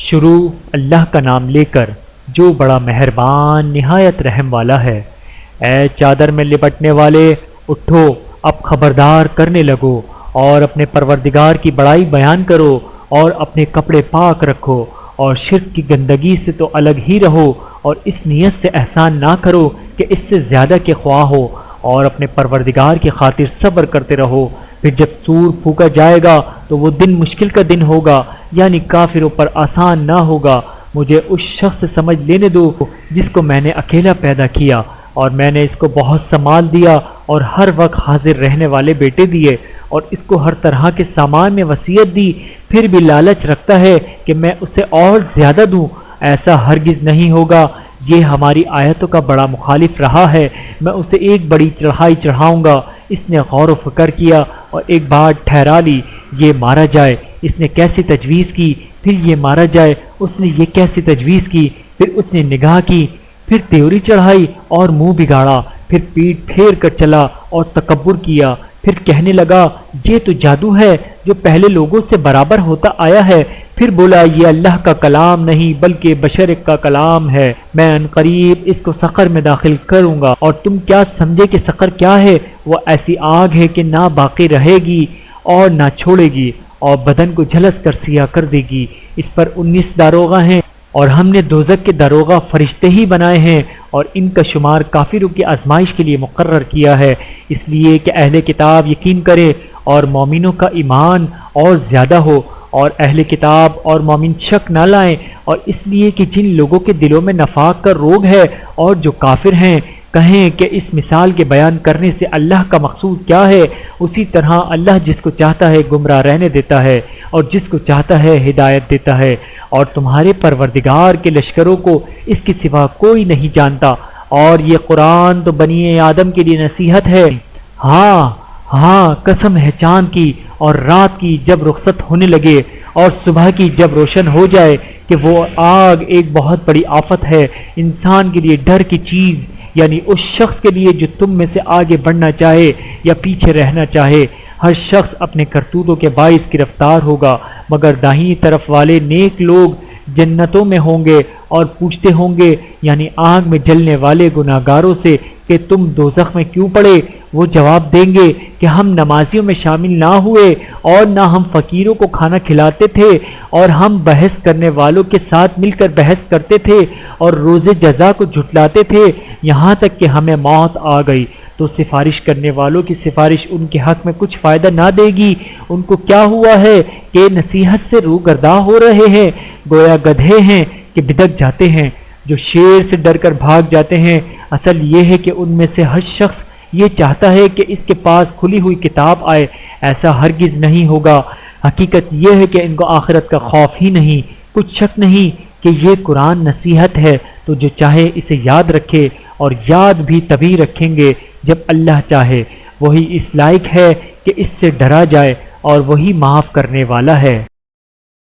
شروع اللہ کا نام لے کر جو بڑا مہربان نہایت رحم والا ہے۔ اے چادر میں لپٹنے والے، اٹھو، اب خبردار کرنے لگو اور اپنے پروردگار کی بڑائی بیان کرو اور اپنے کپڑے پاک رکھو اور شرک کی گندگی سے تو الگ ہی رہو اور اس نیت سے احسان نہ کرو کہ اس سے زیادہ کے خواہ ہو، اور اپنے پروردگار کی خاطر صبر کرتے رہو۔ پھر جب سور پھونکا جائے گا تو وہ دن مشکل کا دن ہوگا، یعنی کافروں پر آسان نہ ہوگا۔ مجھے اس شخص سے سمجھ لینے دو جس کو میں نے اکیلا پیدا کیا اور میں نے اس کو بہت سنبھال دیا اور ہر وقت حاضر رہنے والے بیٹے دیے اور اس کو ہر طرح کے سامان میں وصیت دی، پھر بھی لالچ رکھتا ہے کہ میں اسے اور زیادہ دوں۔ ایسا ہرگز نہیں ہوگا، یہ ہماری آیتوں کا بڑا مخالف رہا ہے، میں اسے ایک بڑی چڑھائی چڑھاؤں گا۔ اس نے غور و فکر کیا اور ایک بات ٹھہرا لی، یہ مارا جائے۔ اس نے کیسی تجویز کی، پھر یہ مارا جائے۔ اس نے یہ کیسی تجویز کی، پھر اس نے نگاہ کی، پھر تیوری چڑھائی اور منہ بگاڑا، پھر پیٹھ پھیر کر چلا اور تکبر کیا، پھر کہنے لگا یہ تو جادو ہے جو پہلے لوگوں سے برابر ہوتا آیا ہے۔ پھر بولا یہ اللہ کا کلام نہیں بلکہ بشر کا کلام ہے، میں عنقریب اس کو سقر میں داخل کروں گا، اور تم کیا سمجھے کہ سقر کیا ہے؟ وہ ایسی آگ ہے کہ نہ باقی رہے گی اور نہ چھوڑے گی اور بدن کو جھلس کر سیاہ کر دے گی۔ اس پر 19 داروغہ ہیں اور ہم نے دوزخ کے داروغہ فرشتے ہی بنائے ہیں اور ان کا شمار کافروں کی آزمائش کے لیے مقرر کیا ہے، اس لیے کہ اہل کتاب یقین کرے اور مومنوں کا ایمان اور زیادہ ہو، اور اہل کتاب اور مومن شک نہ لائیں، اور اس لیے کہ جن لوگوں کے دلوں میں نفاق کا روگ ہے اور جو کافر ہیں کہیں کہ اس مثال کے بیان کرنے سے اللہ کا مقصود کیا ہے۔ اسی طرح اللہ جس کو چاہتا ہے گمراہ رہنے دیتا ہے اور جس کو چاہتا ہے ہدایت دیتا ہے، اور تمہارے پروردگار کے لشکروں کو اس کے سوا کوئی نہیں جانتا، اور یہ قرآن تو بنی آدم کے لیے نصیحت ہے۔ ہاں قسم ہے چاند کی اور رات کی جب رخصت ہونے لگے اور صبح کی جب روشن ہو جائے کہ وہ آگ ایک بہت بڑی آفت ہے انسان کے لیے ڈر کی چیز، یعنی اس شخص کے لیے جو تم میں سے آگے بڑھنا چاہے یا پیچھے رہنا چاہے۔ ہر شخص اپنے کرتوتوں کے باعث گرفتار ہوگا، مگر داہنی طرف والے نیک لوگ جنتوں میں ہوں گے اور پوچھتے ہوں گے، یعنی آگ میں جلنے والے گناہگاروں سے کہ تم دوزخ میں کیوں پڑے؟ وہ جواب دیں گے کہ ہم نمازیوں میں شامل نہ ہوئے اور نہ ہم فقیروں کو کھانا کھلاتے تھے، اور ہم بحث کرنے والوں کے ساتھ مل کر بحث کرتے تھے اور روز جزا کو جھٹلاتے تھے، یہاں تک کہ ہمیں موت آ گئی۔ تو سفارش کرنے والوں کی سفارش ان کے حق میں کچھ فائدہ نہ دے گی۔ ان کو کیا ہوا ہے کہ نصیحت سے روگرداں ہو رہے ہیں، گویا گدھے ہیں کہ بدک جاتے ہیں جو شیر سے ڈر کر بھاگ جاتے ہیں۔ اصل یہ ہے کہ ان میں سے ہر شخص یہ چاہتا ہے کہ اس کے پاس کھلی ہوئی کتاب آئے، ایسا ہرگز نہیں ہوگا۔ حقیقت یہ ہے کہ ان کو آخرت کا خوف ہی نہیں، کچھ شک نہیں کہ یہ قرآن نصیحت ہے، تو جو چاہے اسے یاد رکھے، اور یاد بھی تبھی رکھیں گے جب اللہ چاہے۔ وہی اس لائق ہے کہ اس سے ڈرا جائے اور وہی معاف کرنے والا ہے۔